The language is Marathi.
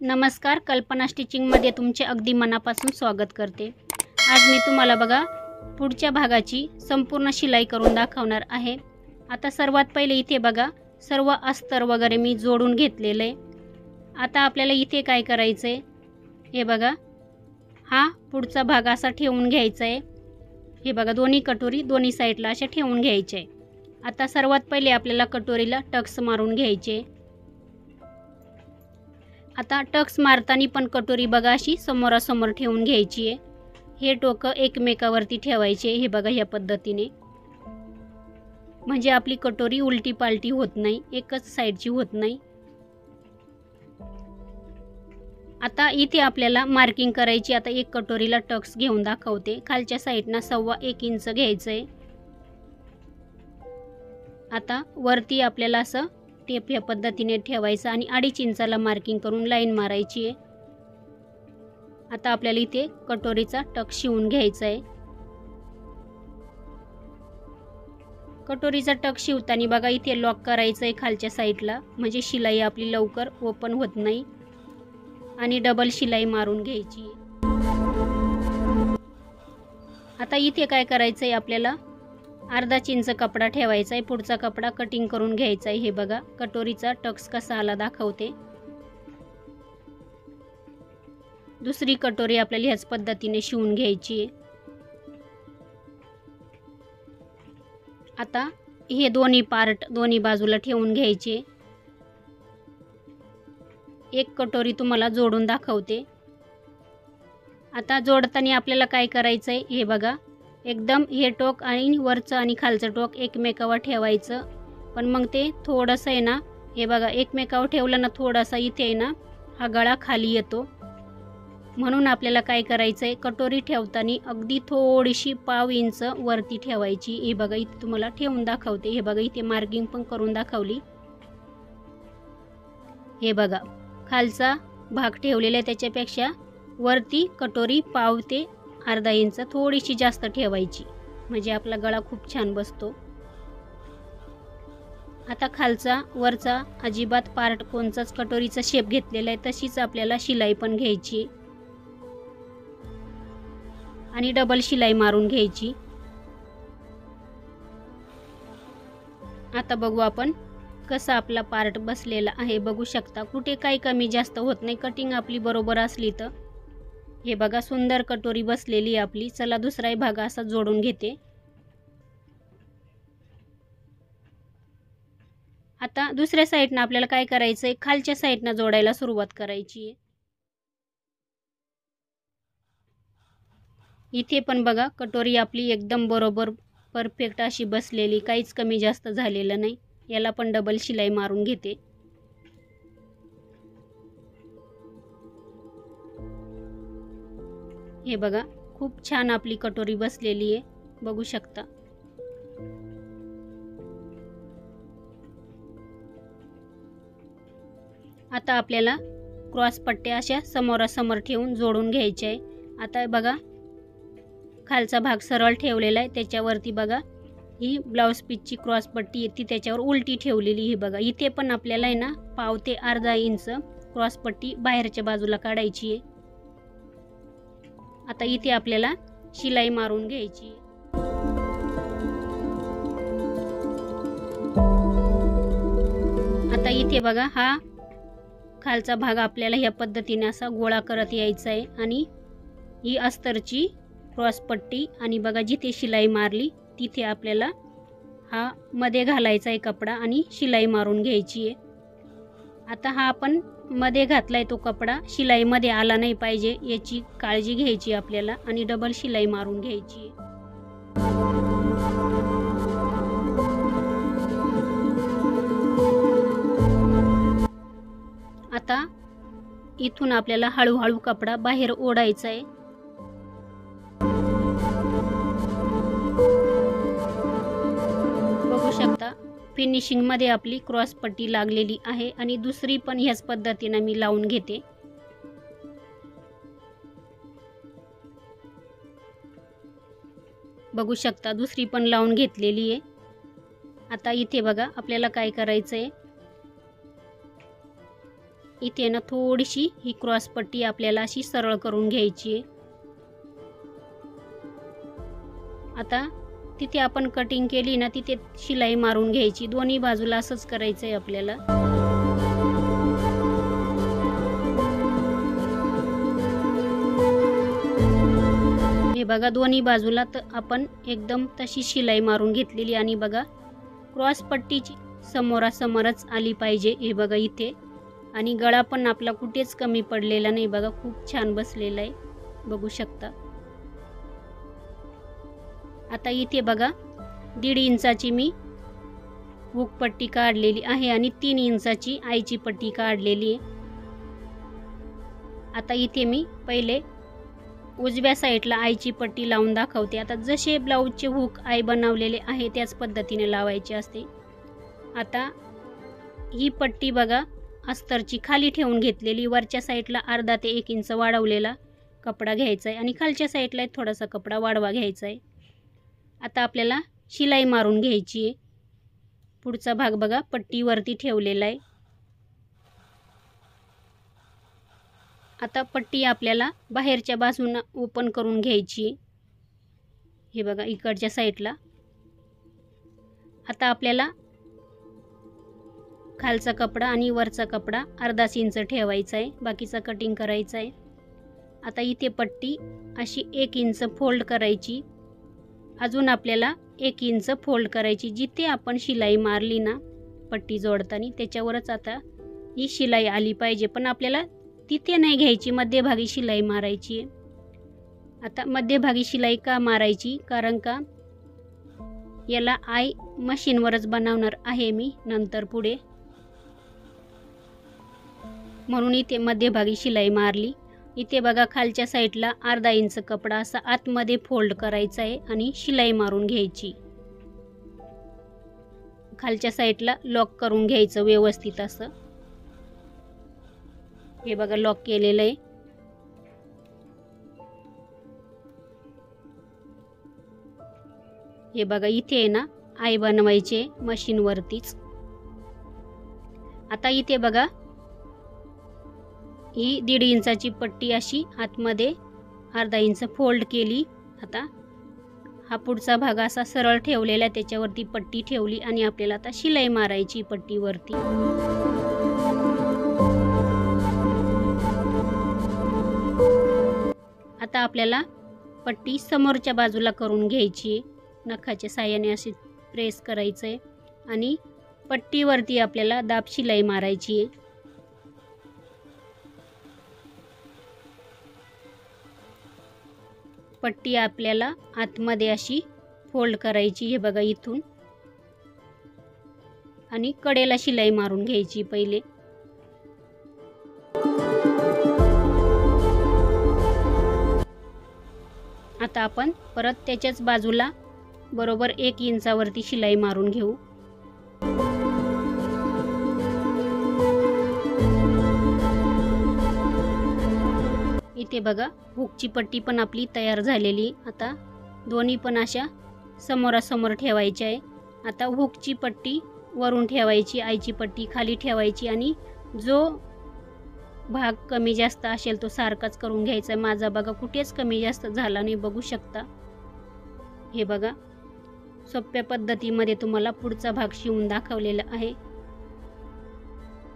नमस्कार, कल्पना स्टिचिंगमध्ये तुमचे अगदी मनापासून स्वागत करते। आज मी तुम्हाला बघा पुढच्या भागाची संपूर्ण शिलाई करून दाखवणार आहे। आता सर्वात पहिले इथे बघा सर्व अस्तर वगैरे मी जोडून घेतलेले आहे। आता आपल्याला इथे काय करायचं आहे, हे बघा हा पुढचा भाग असा ठेवून घ्यायचा आहे। हे बघा दोन्ही कटोरी दोन्ही साईडला अशा ठेवून घ्यायचे आहे। आता सर्वात पहिले आपल्याला कटोरीला टक्स मारून घ्यायचे। आता टक्स मारताना पण कटोरी बघा अशी समोरासमोर ठेवून घ्यायची आहे। हे टोकं एकमेकावरती ठेवायचे, हे बघा या पद्धतीने, म्हणजे आपली कटोरी उलटी पालटी होत नाही, एकच साईडची होत नाही। आता इथे आपल्याला मार्किंग करायची। आता एक कटोरीला टक्स घेऊन दाखवते। खालच्या साईडना 1.25 इंच घ्यायचं आहे। आता वरती आपल्याला असं टेप या पद्धतीने ठेवायचं आणि 2.5 इंचाला मार्किंग करून लाईन मारायची आहे। आता आपल्याला इथे कटोरीचा टक शिवून घ्यायचा आहे। कटोरीचा टक शिवताना बघा इथे लॉक करायचं आहे खालच्या साईडला, म्हणजे शिलाई आपली लवकर ओपन होत नाही, आणि डबल शिलाई मारून घ्यायची। आता इथे काय करायचं आहे, आपल्याला अर्धा इंच कपडा ठेवायचा आहे। पुढचा कपडा कटिंग करून घ्यायचा आहे। हे बघा कटोरीचा टक्स कसा आला दाखवते। दुसरी कटोरी आपल्याला ह्याच पद्धतीने शिवून घ्यायची आहे। आता हे दोन्ही पार्ट दोन्ही बाजूला ठेवून घ्यायचे। एक कटोरी तुम्हाला जोडून दाखवते। आता जोडताना आपल्याला काय करायचं आहे, हे बघा एकदम हे टोक आणि वरचं आणि खालचं टोक एकमेकावर ठेवायचं, पण मग ते थोडंसं आहे ना, हे बघा एकमेकावर ठेवलं ना थोडासा इथे आहे ना हा गळा खाली येतो। म्हणून आपल्याला काय करायचं आहे, कटोरी ठेवताना अगदी थोडीशी 1/2 इंच वरती ठेवायची। हे बघा इथे तुम्हाला ठेवून दाखवते। हे बघा इथे मार्किंग पण करून दाखवली। हे बघा खालचा भाग ठेवलेला आहे, त्याच्यापेक्षा वरती कटोरी 1/2 ते अर्धा इंच थोडीशी जास्त ठेवायची, म्हणजे आपला गळा खूप छान बसतो। आता खालचा वरचा अजिबात पार्ट कोणचाच कटोरीचा शेप घेतलेला आहे, तशीच आपल्याला शिलाई पण घ्यायची आणि डबल शिलाई मारून घ्यायची। आता बघू आपण कसा आपला पार्ट बसलेला आहे। बघू शकता कुठे काही कमी जास्त होत नाही, कटिंग आपली बरोबर असली तर। हे बघा सुंदर कटोरी बसलेली आहे आपली। चला दुसराही भाग असा जोडून घेते। आता दुसऱ्या साईडनं आपल्याला काय करायचं आहे, खालच्या साईडनं जोडायला सुरुवात करायची आहे। इथे पण बघा कटोरी आपली एकदम बरोबर परफेक्ट अशी बसलेली, काहीच कमी जास्त झालेलं नाही। याला पण डबल शिलाई मारून घेते। हे बघा खूप छान आपली कटोरी बसलेली आहे, बघू शकता। आता आपल्याला क्रॉस पट्ट्या अशा समोरासमोर ठेवून जोडून घ्यायचे आहे। आता बघा खालचा भाग सरळ ठेवलेला आहे, त्याच्यावरती बघा ही ब्लाउज पीसची क्रॉस पट्टी आहे ती त्याच्यावर उलटी ठेवलेली। ही बघा इथे पण आपल्याला आहे ना 1/2 ते अर्धा इंच क्रॉस पट्टी बाहेरच्या बाजूला काढायची आहे। आता इथे आपल्याला शिलाई मारून घ्यायची। आता इथे बघा हा खालचा भाग आपल्याला ह्या पद्धतीने असा गोळा करत यायचा आहे, आणि ही अस्तरची क्रॉस पट्टी आणि बघा जिथे शिलाई मारली तिथे आपल्याला हा मध्ये घालायचा आहे कपडा आणि शिलाई मारून घ्यायची आहे। आता हा आपण मध्ये घातलाय तो कपडा शिलाई मध्ये आला नाही पाहिजे याची काळजी घ्यायची आपल्याला, आणि डबल शिलाई मारून घ्यायची। आता इथून आपल्याला हळूहळू कपडा बाहेर ओढायचा आहे। बघू शकता फिनिशिंग मध्ये आपली क्रॉस पट्टी लागलेली आहे, आणि दुसरी पण ह्याच पद्धतीने मी लावून घेते। बघू शकता दुसरी पण लावून घेतलेली आहे। आता इथे बघा आपल्याला काय करायचं आहे, इथे ना थोडीशी ही क्रॉस पट्टी आपल्याला अशी सरळ करून घ्यायची आहे. आता तिथे आपण कटिंग केली ना तिथे शिलाई मारून घ्यायची. दोन्ही बाजूला असंच करायचं आहे आपल्याला. हे बघा दोन्ही बाजूला तर आपण एकदम तशी शिलाई मारून घेतलेली आणि बघा क्रॉस पट्टीची समोरासमोरच आली पाहिजे. हे बघा इथे आणि गळा पण आपला कुठेच कमी पडलेला नाही. बघा खूप छान बसलेला आहे, बघू शकता. आता इथे बघा 1.5 इंचाची मी हुक पट्टी काढलेली आहे आणि 3 इंचाची आईची पट्टी काढलेली आहे. आता इथे मी पहिले उजव्या साईडला आईची पट्टी लावून दाखवते. आता जसे ब्लाऊजचे हुक आई बनवलेले आहे त्याच पद्धतीने लावायचे असते. आता ही पट्टी बघा अस्तरची खाली ठेवून घेतलेली. वरच्या साईडला अर्धा ते 1 इंच वाढवलेला कपडा घ्यायचा आहे आणि खालच्या साईडला थोडासा कपडा वाढवा घ्यायचा आहे. आता आपल्याला शिलाई मारून घ्यायची आहे. पुढचा भाग बघा पट्टीवरती ठेवलेला आहे. आता पट्टी आपल्याला बाहेरच्या बाजूने ओपन करून घ्यायची. हे बघा इकडच्या साईडला. आता आपल्याला खालचा कपडा आणि वरचा कपडा अर्धा इंच ठेवायचा आहे, बाकीचा कटिंग करायचा आहे. आता इथे पट्टी अशी 1 इंच फोल्ड करायची. अजून आपल्याला 1 इंच फोल्ड करायची. जिथे आपण शिलाई मारली ना पट्टी जोडताना त्याच्यावरच आता ही शिलाई आली पाहिजे, पण आपल्याला तिथे नाही घ्यायची, मध्यभागी शिलाई मारायची आहे. आता मध्यभागी शिलाई का मारायची, कारण का याला आई मशीनवरच बनवणार आहे मी नंतर पुढे, म्हणून इथे मध्यभागी शिलाई मारली. इथे बघा खालच्या साईडला अर्धा इंच कपडा असा आतमध्ये फोल्ड करायचा आहे आणि शिलाई मारून घ्यायची. खालच्या साईडला लॉक करून घ्यायचं व्यवस्थित असं. हे बघा लॉक केलेलं आहे. हे बघा इथे आहे ना आई बनवायचे मशीनवरतीच. आता इथे बघा ही 1.5 इंचाची पट्टी अशी आतमध्ये अर्धा इंच फोल्ड केली. आता हा पुढचा भाग असा सरळ ठेवलेला, त्याच्यावरती पट्टी ठेवली आणि आपल्याला आता शिलाई मारायची पट्टीवरती. आता आपल्याला पट्टी समोरच्या बाजूला करून घ्यायची. नखाच्या साहाय्याने अशी प्रेस करायचं आहे आणि पट्टीवरती आपल्याला दाब शिलाई मारायची आहे. पट्टी आपल्याला आतमध्ये अशी फोल्ड करायची. हे बघा इथून आणि कडेला शिलाई मारून घ्यायची पहिले. आता आपण परत त्याच्याच बाजूला बरोबर 1 इंचावरती शिलाई मारून घेऊ. इथे बघा हुकची पट्टी पण आपली तयार झालेली. आता दोन्ही पण अशा समोरासमोर ठेवायच्या आहे. आता हुकची पट्टी वरून ठेवायची, आईची पट्टी खाली ठेवायची आणि जो भाग कमी जास्त असेल तो सारखाच करून घ्यायचा आहे. माझा बघा कुठेच कमी जास्त झाला नाही, बघू शकता. हे बघा सोप्या पद्धतीमध्ये तुम्हाला पुढचा भाग शिवून दाखवलेला आहे.